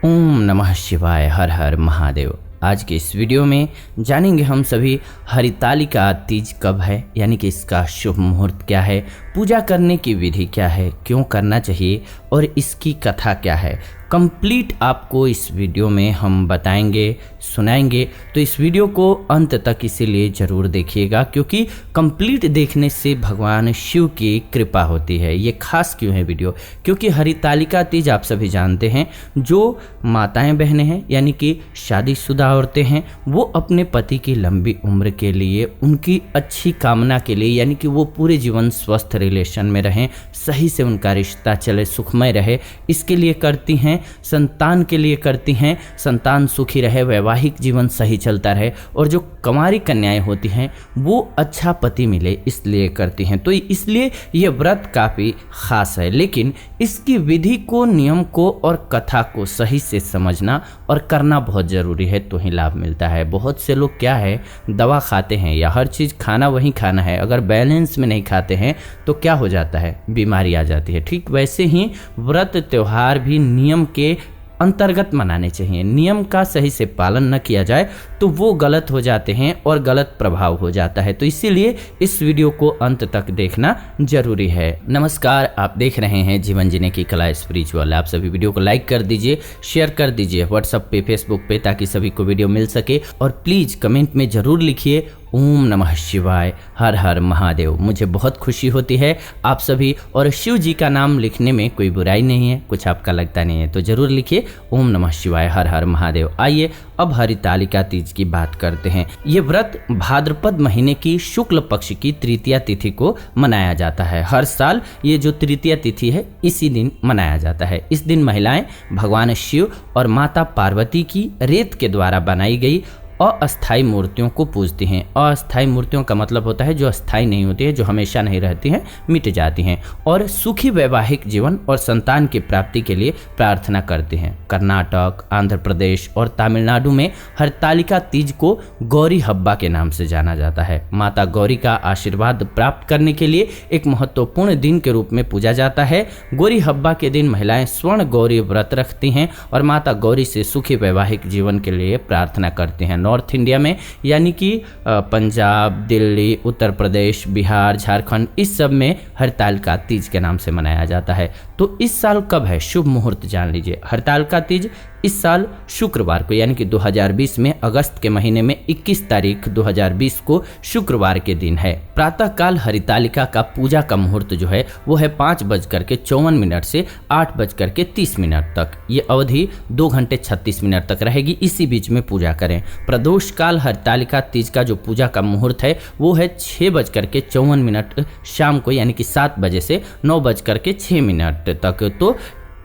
ओम नमः शिवाय। हर हर महादेव। आज के इस वीडियो में जानेंगे हम सभी हरितालिका तीज कब है, यानी कि इसका शुभ मुहूर्त क्या है, पूजा करने की विधि क्या है, क्यों करना चाहिए और इसकी कथा क्या है। कंप्लीट आपको इस वीडियो में हम बताएंगे, सुनाएंगे। तो इस वीडियो को अंत तक इसीलिए ज़रूर देखिएगा क्योंकि कंप्लीट देखने से भगवान शिव की कृपा होती है। ये खास क्यों है वीडियो, क्योंकि हरितालिका तीज आप सभी जानते हैं, जो माताएं बहनें हैं यानी कि शादीशुदा औरतें हैं, वो अपने पति की लंबी उम्र के लिए, उनकी अच्छी कामना के लिए, यानी कि वो पूरे जीवन स्वस्थ रिलेशन में रहें, सही से उनका रिश्ता चले, सुखमय रहे, इसके लिए करती हैं। संतान के लिए करती हैं, संतान सुखी रहे, वैवाहिक जीवन सही चलता रहे, और जो कुंवारी कन्याएं होती हैं वो अच्छा पति मिले, इसलिए करती हैं। तो इसलिए ये व्रत काफ़ी खास है, लेकिन इसकी विधि को, नियम को और कथा को सही से समझना और करना बहुत ज़रूरी है, तो ही लाभ मिलता है। बहुत से लोग क्या है, दवा खाते हैं या हर चीज़ खाना वही खाना है, अगर बैलेंस में नहीं खाते हैं तो क्या हो जाता है, बीमारी आ जाती है। ठीक वैसे ही व्रत त्यौहार भी नियम के अंतर्गत मनाने चाहिए। नियम का सही से पालन न किया जाए तो वो गलत हो जाते हैं और गलत प्रभाव हो जाता है। तो इसीलिए इस वीडियो को अंत तक देखना जरूरी है। नमस्कार, आप देख रहे हैं जीवन जीने की कला स्पिरिचुअल। आप सभी वीडियो को लाइक कर दीजिए, शेयर कर दीजिए व्हाट्सएप पे, फेसबुक पे, ताकि सभी को वीडियो मिल सके। और प्लीज कमेंट में जरूर लिखिए ओम नमः शिवाय, हर हर महादेव। मुझे बहुत खुशी होती है आप सभी, और शिव जी का नाम लिखने में कोई बुराई नहीं है, कुछ आपका लगता नहीं है तो जरूर लिखिए ओम नमः शिवाय, हर हर महादेव। आइए अब हरितालिका तीज की बात करते हैं। ये व्रत भाद्रपद महीने की शुक्ल पक्ष की तृतीया तिथि को मनाया जाता है। हर साल ये जो तृतीया तिथि है इसी दिन मनाया जाता है। इस दिन महिलाएं भगवान शिव और माता पार्वती की रेत के द्वारा बनाई गई अस्थाई मूर्तियों को पूजती हैं। अस्थाई मूर्तियों का मतलब होता है जो अस्थाई नहीं होती है, जो हमेशा नहीं रहती हैं, मिट जाती हैं, और सुखी वैवाहिक जीवन और संतान की प्राप्ति के लिए प्रार्थना करती हैं। कर्नाटक, आंध्र प्रदेश और तमिलनाडु में हरितालिका तीज को गौरी हब्बा के नाम से जाना जाता है। माता गौरी का आशीर्वाद प्राप्त करने के लिए एक महत्वपूर्ण दिन के रूप में पूजा जाता है। गौरी हब्बा के दिन महिलाएं स्वर्ण गौरी व्रत रखती हैं और माता गौरी से सुखी वैवाहिक जीवन के लिए प्रार्थना करती हैं। नॉर्थ इंडिया में यानी कि पंजाब, दिल्ली, उत्तर प्रदेश, बिहार, झारखंड, इस सब में हरितालिका तीज के नाम से मनाया जाता है। तो इस साल कब है, शुभ मुहूर्त जान लीजिए। हरितालिका तीज इस साल शुक्रवार को, यानी कि 2020 में अगस्त के महीने में 21 तारीख 2020 को शुक्रवार के दिन है। प्रातः काल हरितालिका का पूजा का मुहूर्त जो है वो है 5:54 से 8:30 तक। ये अवधि 2 घंटे 36 मिनट तक रहेगी, इसी बीच में पूजा करें। प्रदोष काल हरितालिका तीज का जो पूजा का मुहूर्त है वो है 6:54 शाम को, यानी कि 7 बजे से 9:06 तक। तो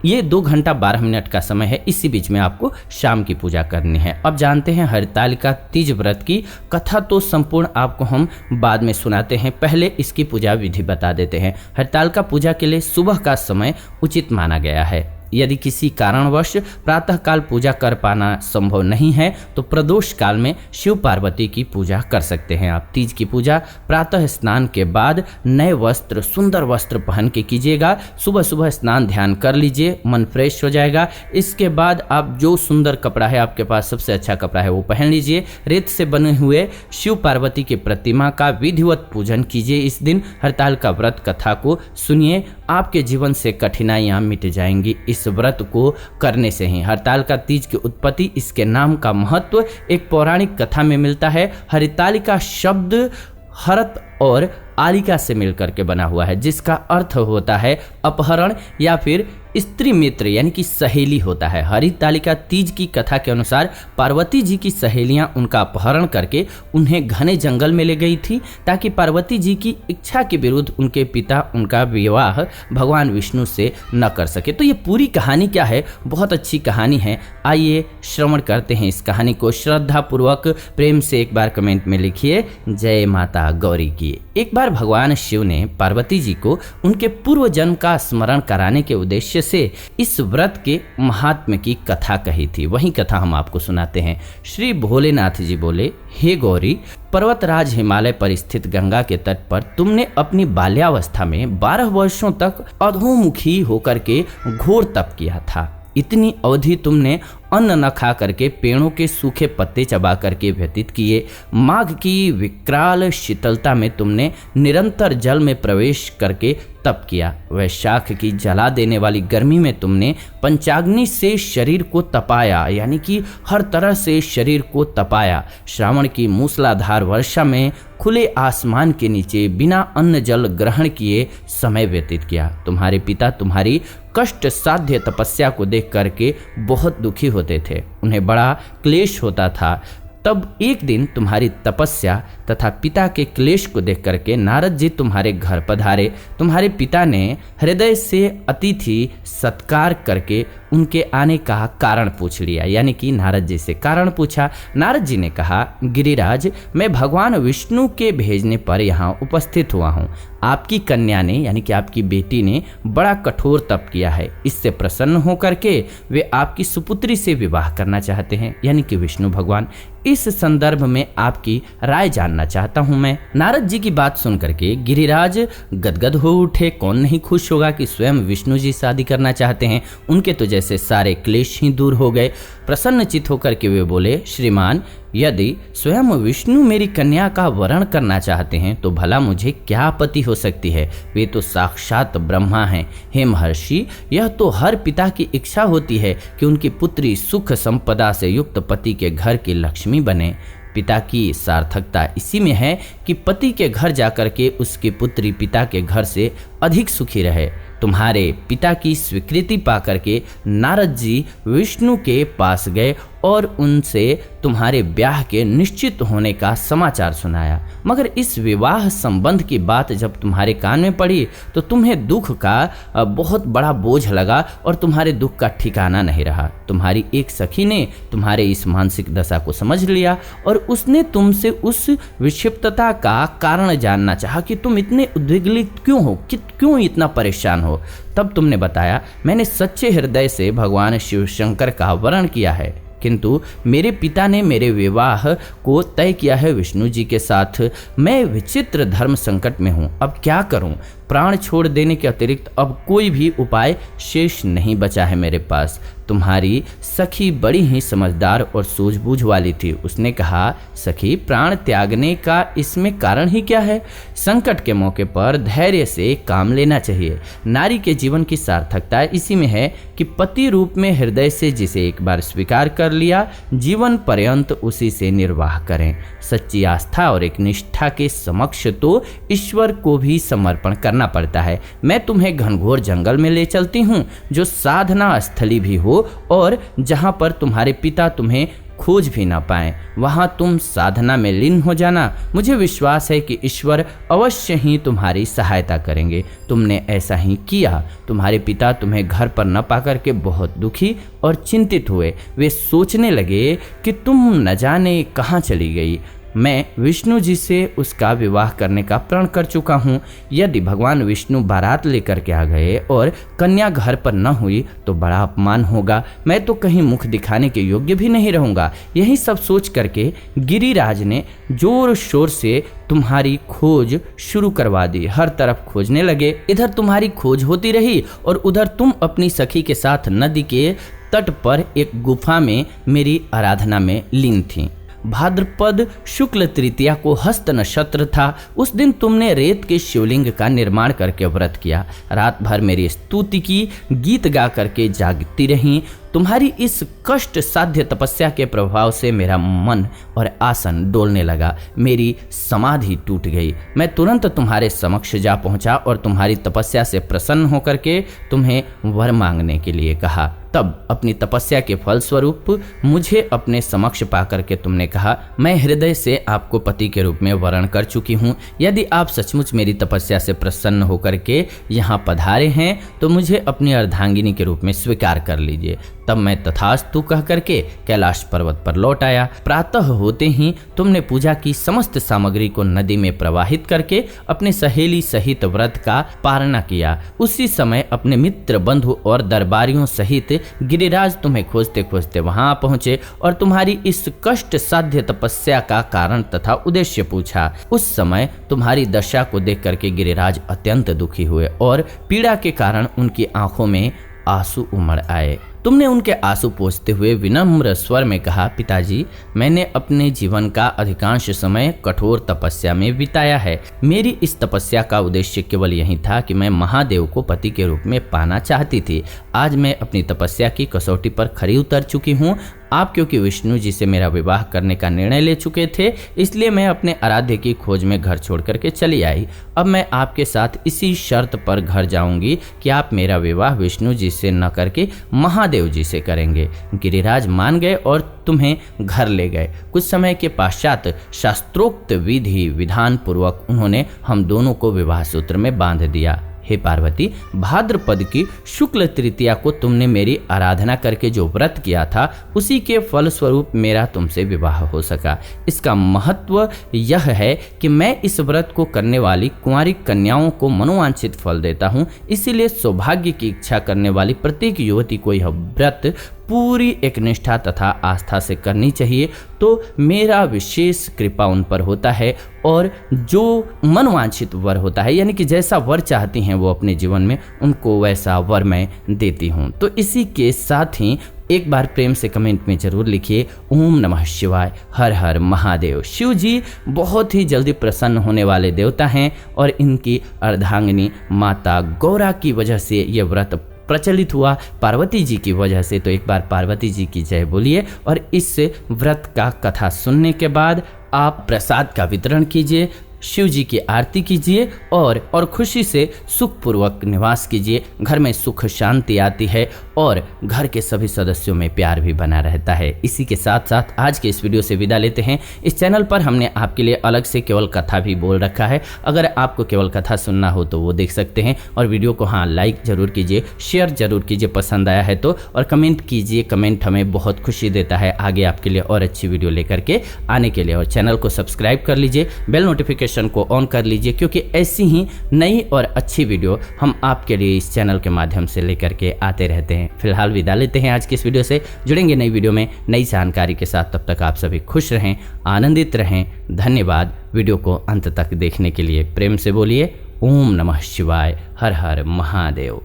ये 2 घंटा 12 मिनट का समय है, इसी बीच में आपको शाम की पूजा करनी है। अब जानते हैं हरितालिका तीज व्रत की कथा, तो संपूर्ण आपको हम बाद में सुनाते हैं, पहले इसकी पूजा विधि बता देते हैं। हरितालिका पूजा के लिए सुबह का समय उचित माना गया है। यदि किसी कारणवश प्रातःकाल पूजा कर पाना संभव नहीं है तो प्रदोष काल में शिव पार्वती की पूजा कर सकते हैं आप। तीज की पूजा प्रातः स्नान के बाद नए वस्त्र, सुंदर वस्त्र पहन के कीजिएगा। सुबह सुबह स्नान ध्यान कर लीजिए, मन फ्रेश हो जाएगा। इसके बाद आप जो सुंदर कपड़ा है आपके पास, सबसे अच्छा कपड़ा है वो पहन लीजिए। रेत से बने हुए शिव पार्वती की प्रतिमा का विधिवत पूजन कीजिए। इस दिन हरितालिका व्रत कथा को सुनिए, आपके जीवन से कठिनाइयाँ मिट जाएंगी इस व्रत को करने से ही। हरितालिका तीज की उत्पत्ति, इसके नाम का महत्व एक पौराणिक कथा में मिलता है। हरितालिका शब्द हरत और आलिका से मिलकर के बना हुआ है, जिसका अर्थ होता है अपहरण या फिर स्त्री मित्र, यानी कि सहेली होता है। हरितालिका तीज की कथा के अनुसार पार्वती जी की सहेलियां उनका अपहरण करके उन्हें घने जंगल में ले गई थी, ताकि पार्वती जी की इच्छा के विरुद्ध उनके पिता उनका विवाह भगवान विष्णु से न कर सके। तो ये पूरी कहानी क्या है, बहुत अच्छी कहानी है। आइए श्रवण करते हैं इस कहानी को। श्रद्धा पूर्वक प्रेम से एक बार कमेंट में लिखिए जय माता गौरी की। एक बार भगवान शिव ने पार्वती जी को उनके पूर्व जन्म का स्मरण कराने के उद्देश्य से इस व्रत के महात्म्य की कथा कही थी। वही कथा हम आपको सुनाते हैं। श्री भोलेनाथ जी बोले, हे गौरी, पर्वतराज हिमालय पर स्थित गंगा के तट पर तुमने अपनी बाल्यावस्था में 12 वर्षों तक अधोमुखी होकर के घोर तप किया था। इतनी अवधि तुमने अन्न न खा करके पेड़ों के सूखे पत्ते चबा करके व्यतीत किए। माघ की विकराल शीतलता में तुमने निरंतर जल में प्रवेश करके तप किया। वैशाख की जला देने वाली गर्मी में तुमने पंचाग्नि से शरीर को तपाया, यानी कि हर तरह से शरीर को तपाया। श्रावण की मूसलाधार वर्षा में खुले आसमान के नीचे बिना अन्न जल ग्रहण किए समय व्यतीत किया। तुम्हारे पिता तुम्हारी कष्ट साध्य तपस्या को देख करके बहुत दुखी होते थे, उन्हें बड़ा क्लेश होता था। तब एक दिन तुम्हारी तपस्या तथा पिता के क्लेश को देख करके नारद जी तुम्हारे घर पधारे। तुम्हारे पिता ने हृदय से अतिथि सत्कार करके उनके आने का कारण पूछ लिया, यानी कि नारद जी से कारण पूछा। नारद जी ने कहा, गिरिराज, मैं भगवान विष्णु के भेजने पर यहाँ उपस्थित हुआ हूँ। आपकी कन्या ने, यानी कि आपकी बेटी ने बड़ा कठोर तप किया है। इससे प्रसन्न होकर के वे आपकी सुपुत्री से विवाह करना चाहते हैं, यानी कि विष्णु भगवान। इस संदर्भ में आपकी राय जानना चाहता हूं मैं। नारद जी की बात सुन करके गिरिराज गदगद हो उठे। कौन नहीं खुश होगा कि स्वयं विष्णु जी शादी करना चाहते हैं। उनके तो जैसे सारे क्लेश ही दूर हो गए। प्रसन्न चित होकर के वे बोले, श्रीमान, यदि स्वयं विष्णु मेरी कन्या का वरण करना चाहते हैं तो भला मुझे क्या आपत्ति हो सकती है। वे तो साक्षात ब्रह्मा हैं। हे महर्षि, यह तो हर पिता की इच्छा होती है कि उनकी पुत्री सुख संपदा से युक्त पति के घर की लक्ष्मी बने। पिता की सार्थकता इसी में है कि पति के घर जाकर के उसकी पुत्री पिता के घर से अधिक सुखी रहे। तुम्हारे पिता की स्वीकृति पाकर के नारद जी विष्णु के पास गए और उनसे तुम्हारे ब्याह के निश्चित होने का समाचार सुनाया। मगर इस विवाह संबंध की बात जब तुम्हारे कान में पड़ी तो तुम्हें दुख का बहुत बड़ा बोझ लगा और तुम्हारे दुख का ठिकाना नहीं रहा। तुम्हारी एक सखी ने तुम्हारे इस मानसिक दशा को समझ लिया और उसने तुमसे उस विक्षिप्तता का कारण जानना चाहा कि तुम इतने उद्विग्नित क्यों हो, क्यों इतना परेशान हो। तब तुमने बताया, मैंने सच्चे हृदय से भगवान शिव शंकर का वरण किया है, किंतु मेरे पिता ने मेरे विवाह को तय किया है विष्णु जी के साथ। मैं विचित्र धर्म संकट में हूँ, अब क्या करूँ। प्राण छोड़ देने के अतिरिक्त अब कोई भी उपाय शेष नहीं बचा है मेरे पास। तुम्हारी सखी बड़ी ही समझदार और सूझबूझ वाली थी। उसने कहा, सखी, प्राण त्यागने का इसमें कारण ही क्या है। संकट के मौके पर धैर्य से काम लेना चाहिए। नारी के जीवन की सार्थकता इसी में है कि पति रूप में हृदय से जिसे एक बार स्वीकार कर लिया, जीवन पर्यंत उसी से निर्वाह करें। सच्ची आस्था और एक निष्ठा के समक्ष तो ईश्वर को भी समर्पण करना पड़ता है। मैं तुम्हें घनघोर जंगल में ले चलती हूँ, जो साधना स्थली भी हो और जहाँ पर तुम्हारे पिता तुम्हें खोज भी ना पाए। वहाँ तुम साधना में लीन हो जाना। मुझे विश्वास है कि ईश्वर अवश्य ही तुम्हारी सहायता करेंगे। तुमने ऐसा ही किया। तुम्हारे पिता तुम्हें घर पर न पाकर के बहुत दुखी और चिंतित हुए। वे सोचने लगे कि तुम न जाने कहाँ चली गई। मैं विष्णु जी से उसका विवाह करने का प्रण कर चुका हूँ। यदि भगवान विष्णु बारात लेकर के आ गए और कन्या घर पर न हुई तो बड़ा अपमान होगा। मैं तो कहीं मुख दिखाने के योग्य भी नहीं रहूँगा। यही सब सोच करके गिरिराज ने जोर शोर से तुम्हारी खोज शुरू करवा दी। हर तरफ खोजने लगे। इधर तुम्हारी खोज होती रही और उधर तुम अपनी सखी के साथ नदी के तट पर एक गुफा में मेरी आराधना में लीन थी। भाद्रपद शुक्ल तृतीया को हस्त नक्षत्र था। उस दिन तुमने रेत के शिवलिंग का निर्माण करके व्रत किया। रात भर मेरी स्तुति की, गीत गा करके जागती रही। तुम्हारी इस कष्ट साध्य तपस्या के प्रभाव से मेरा मन और आसन डोलने लगा। मेरी समाधि टूट गई। मैं तुरंत तुम्हारे समक्ष जा पहुंचा और तुम्हारी तपस्या से प्रसन्न होकर के तुम्हें वर मांगने के लिए कहा। तब अपनी तपस्या के फलस्वरूप मुझे अपने समक्ष पाकर के तुमने कहा, मैं हृदय से आपको पति के रूप में वरण कर चुकी हूँ। यदि आप सचमुच मेरी तपस्या से प्रसन्न होकर के यहाँ पधारे हैं तो मुझे अपनी अर्धांगिनी के रूप में स्वीकार कर लीजिए। तब मैं तथास्तु कह करके कैलाश पर्वत पर लौट आया। प्रातः होते ही तुमने पूजा की समस्त सामग्री को नदी में प्रवाहित करके अपने सहेली सहित व्रत का पारणा किया। उसी समय अपने मित्र बंधु और दरबारियों सहित गिरिराज तुम्हें खोजते खोजते वहां पहुंचे और तुम्हारी इस कष्ट साध्य तपस्या का कारण तथा उद्देश्य पूछा। उस समय तुम्हारी दशा को देख करके गिरिराज अत्यंत दुखी हुए और पीड़ा के कारण उनकी आंखों में आंसू उमड़ आए। तुमने उनके आंसू पोंछते हुए विनम्र स्वर में कहा, पिताजी, मैंने अपने जीवन का अधिकांश समय कठोर तपस्या में बिताया है। मेरी इस तपस्या का उद्देश्य केवल यही था कि मैं महादेव को पति के रूप में पाना चाहती थी। आज मैं अपनी तपस्या की कसौटी पर खरी उतर चुकी हूँ। आप क्योंकि विष्णु जी से मेरा विवाह करने का निर्णय ले चुके थे, इसलिए मैं अपने आराध्य की खोज में घर छोड़ करके चली आई। अब मैं आपके साथ इसी शर्त पर घर जाऊंगी कि आप मेरा विवाह विष्णु जी से न करके महादेव जी से करेंगे। गिरिराज मान गए और तुम्हें घर ले गए। कुछ समय के पश्चात शास्त्रोक्त विधि विधान पूर्वक उन्होंने हम दोनों को विवाह सूत्र में बांध दिया। हे पार्वती, भाद्रपद की शुक्ल तृतीया को तुमने मेरी आराधना करके जो व्रत किया था, उसी के फल स्वरूप मेरा तुमसे विवाह हो सका। इसका महत्व यह है कि मैं इस व्रत को करने वाली कुंवारी कन्याओं को मनोवांछित फल देता हूँ। इसीलिए सौभाग्य की इच्छा करने वाली प्रत्येक युवती को यह व्रत पूरी एक निष्ठा तथा आस्था से करनी चाहिए, तो मेरा विशेष कृपा उन पर होता है और जो मनवांछित वर होता है, यानी कि जैसा वर चाहती हैं वो अपने जीवन में, उनको वैसा वर मैं देती हूँ। तो इसी के साथ ही एक बार प्रेम से कमेंट में जरूर लिखिए, ओम नमः शिवाय, हर हर महादेव। शिव जी बहुत ही जल्दी प्रसन्न होने वाले देवता हैं और इनकी अर्धांगिनी माता गौरा की वजह से ये व्रत प्रचलित हुआ, पार्वती जी की वजह से। तो एक बार पार्वती जी की जय बोलिए और इस व्रत का कथा सुनने के बाद आप प्रसाद का वितरण कीजिए, शिव जी की आरती कीजिए और खुशी से सुखपूर्वक निवास कीजिए। घर में सुख शांति आती है और घर के सभी सदस्यों में प्यार भी बना रहता है। इसी के साथ साथ आज के इस वीडियो से विदा लेते हैं। इस चैनल पर हमने आपके लिए अलग से केवल कथा भी बोल रखा है। अगर आपको केवल कथा सुनना हो तो वो देख सकते हैं। और वीडियो को लाइक जरूर कीजिए, शेयर जरूर कीजिए पसंद आया है तो, और कमेंट कीजिए। कमेंट हमें बहुत खुशी देता है आगे आपके लिए और अच्छी वीडियो लेकर के आने के लिए। और चैनल को सब्सक्राइब कर लीजिए, बेल नोटिफिकेशन को ऑन कर लीजिए, क्योंकि ऐसी ही नई और अच्छी वीडियो हम आपके लिए इस चैनल के माध्यम से लेकर के आते रहते हैं। फिलहाल विदा लेते हैं आज की इस वीडियो से। जुड़ेंगे नई वीडियो में नई जानकारी के साथ। तब तक आप सभी खुश रहें, आनंदित रहें। धन्यवाद। वीडियो को अंत तक देखने के लिए। प्रेम से बोलिए ओम नमः शिवाय, हर हर महादेव।